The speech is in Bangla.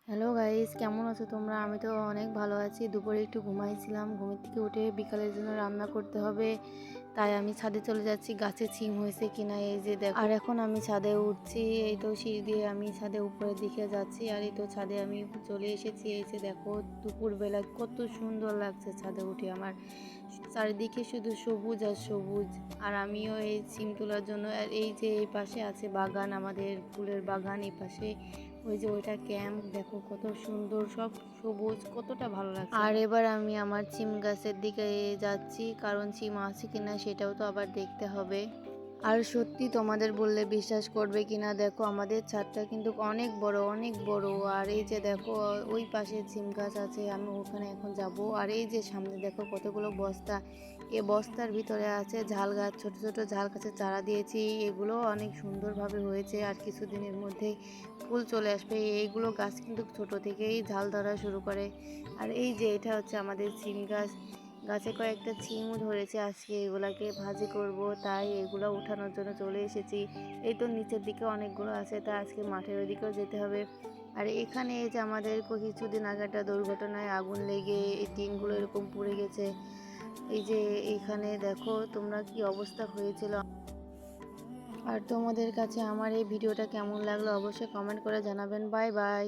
হ্যালো গাইস, কেমন আছো তোমরা? আমি তো অনেক ভালো আছি। দুপুরে একটু ঘুমাইছিলাম, ঘুমের থেকে উঠে বিকালের জন্য রান্না করতে হবে, তাই আমি ছাদে চলে যাচ্ছি গাছে সিম হয়েছে কিনা এই যে দেখো। আর এখন আমি ছাদে উঠছি, এই তো সিঁড়ি দিয়ে আমি ছাদে উপরের দিকে যাচ্ছি। আর এই তো ছাদে আমি চলে এসেছি। এই যে দেখো দুপুরবেলা কত সুন্দর লাগছে ছাদে উঠে। আমার চারিদিকে শুধু সবুজ আর সবুজ। আর আমিও এই সিম তোলার জন্য, আর এই যে এই পাশে আছে বাগান, আমাদের ফুলের বাগান। এই পাশে ওই যে ওইটা ক্যাম্প, দেখো কত সুন্দর, সব সবুজ, কতটা ভালো লাগছে। আর এবার আমি আমার সিম গাছের দিকে যাচ্ছি, কারণ সিম আছে কিনা সেটাও তো আবার দেখতে হবে। আর সত্যি তোমাদের বললে বিশ্বাস করবে কিনা, দেখো আমাদের ছাদটা কিন্তু অনেক বড়, অনেক বড়। আর এই যে দেখো ওই পাশে সিম গাছ আছে, আমি ওখানে এখন যাব। আর এই যে সামনে দেখো কতগুলো বস্তা, এ বস্তার ভিতরে আছে ঝাল গাছ, ছোট ছোট ঝাল গাছের চারা দিয়েছি। এগুলো অনেক সুন্দরভাবে হয়েছে, আর কিছুদিনের মধ্যেই ফুল চলে আসবে। এইগুলো গাছ কিন্তু ছোট থেকেই ঝাল ধরা শুরু করে। আর এই যে এটা হচ্ছে আমাদের সিম গাছ, গাছে কয়েকটা ছিমও ধরেছে। আজকে এগুলাকে ভাজি করব, তাই এগুলো উঠানোর জন্য চলে এসেছি। এই তো নিচের দিকে অনেকগুলো আছে, তাই আজকে মাঠের ওইদিকেও যেতে হবে। আর এখানে এই যে আমাদের কিছুদিন আগে একটা দুর্ঘটনায় আগুন লেগে এই টিনগুলো এরকম পুড়ে গেছে। এই যে এইখানে দেখো তোমরা কি অবস্থা হয়েছিল। আর তোমাদের কাছে আমার এই ভিডিওটা কেমন লাগলো অবশ্যই কমেন্ট করে জানাবেন। Bye bye.